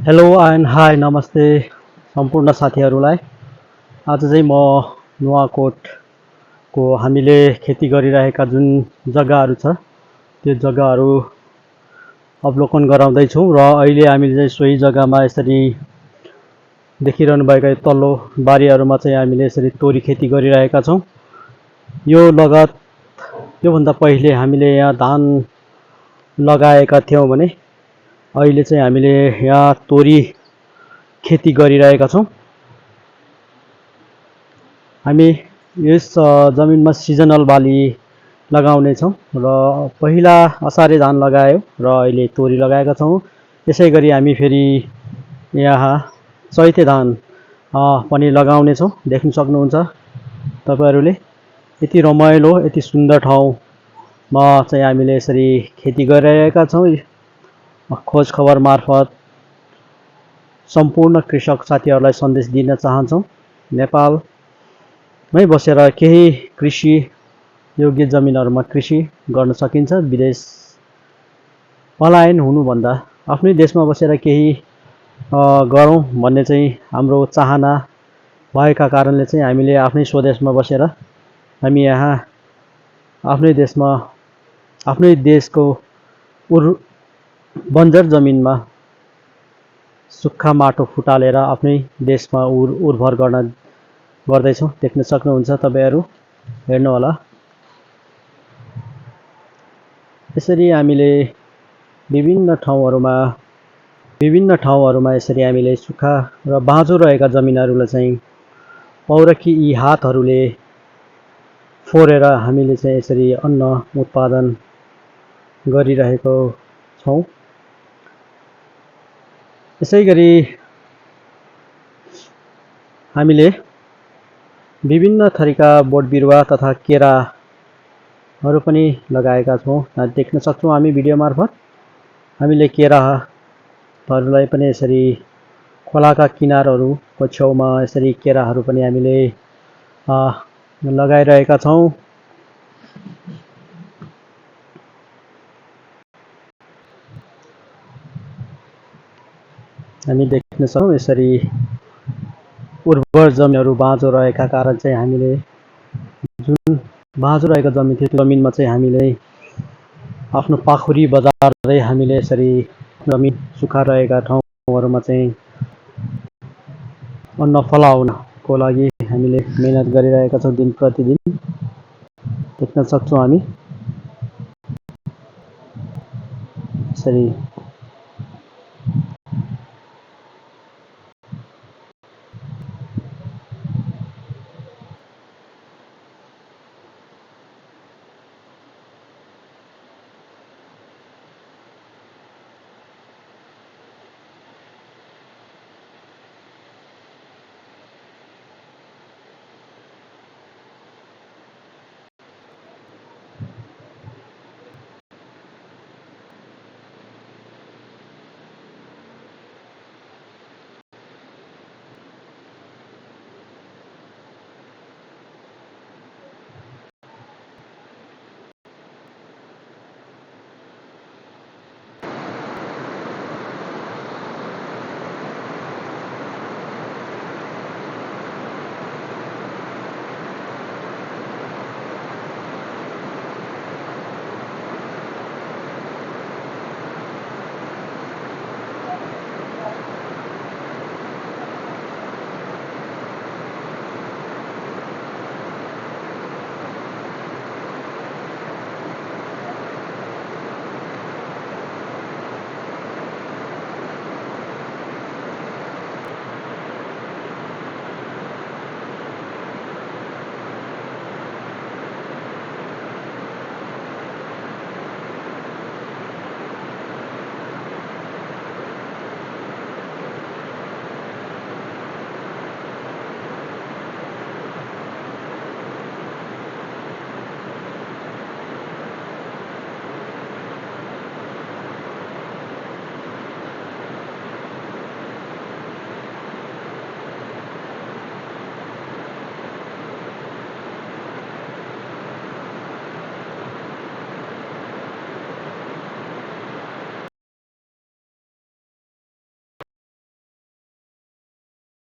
Hello and high नमस्ते सम्पूर्ण साथीहरूलाई। आज चाहिँ म नुवाकोटको हामीले खेती गरिरहेका जुन जग्गाहरू छ त्यो जग्गाहरू अवलोकन गराउँदैछौँ र अहिले हामीले चाहिँ सोही जग्गामा यसरी देखिरहनु भएका तल्लो बारीहरूमा चाहिँ हामीले यसरी तोरी खेती गरिरहेका छौँ। यो लगत योभन्दा पहिले हामीले यहाँ धान लगाएका थियौँ भने अहिले चाहिँ हामीले यहाँ तोरी खेती गरिरहेका छौँ। हामी यस जमिनमा सिजनल बाली लगाउने छौँ र पहिला असारे धान लगायौँ र अहिले तोरी लगाएका छौँ। यसै गरी हामी फेरि यहाँ चैते धान पनि लगाउने छौँ। देख्न सक्नुहुन्छ तपाईहरुले यति रमाइलो यति सुन्दर ठाउँमा चाहिँ हामीले यसरी खेती गरिरहेका छौँ। खोज खबर मार्फत सम्पूर्ण कृषक साथीहरूलाई सन्देश दिन चाहन्छौँ। नेपालमै बसेर केही कृषि योग्य जमिनहरूमा कृषि गर्न सकिन्छ। विदेश पलायन हुनुभन्दा आफ्नै देशमा बसेर केही गरौँ भन्ने चाहिँ हाम्रो चाहना भएका कारणले चाहिँ हामीले आफ्नै स्वदेशमा बसेर हामी यहाँ आफ्नै देशमा आफ्नै देशको बन्जर जमिनमा सुक्खा माटो फुटालेर आफ्नै देशमा उर्वर गर्दैछौँ। देख्न सक्नुहुन्छ तपाईहरु, हेर्नु होला। यसरी हामीले विभिन्न ठाउँहरूमा यसरी हामीले सुक्खा र बाँझो रहेका जमिनहरूलाई चाहिँ पौरखी यी हातहरूले फोरेर हामीले चाहिँ यसरी अन्न उत्पादन गरिरहेको छौँ। यसै गरी हामीले विभिन्न थरीका बोट बिरुवा तथा केराहरू पनि लगाएका छौँ। देख्न सक्छौँ हामी भिडियो मार्फत। हामीले केराहरूलाई पनि यसरी खोलाका किनारहरूको छेउमा यसरी केराहरू पनि हामीले लगाइरहेका छौँ। हामी देख्न सक्छौँ यसरी उर्वर जमिनहरू बाँझो रहेका कारण चाहिँ हामीले जुन बाँझो रहेका जमिन थियो त्यो जमिनमा चाहिँ हामीले आफ्नो पाखुरी बजार्दै हामीले यसरी जमिन सुक्खा रहेका ठाउँहरूमा चाहिँ अन्न फलाउनको लागि हामीले मेहनत गरिरहेका छौँ दिन प्रतिदिन। देख्न सक्छौँ हामी यसरी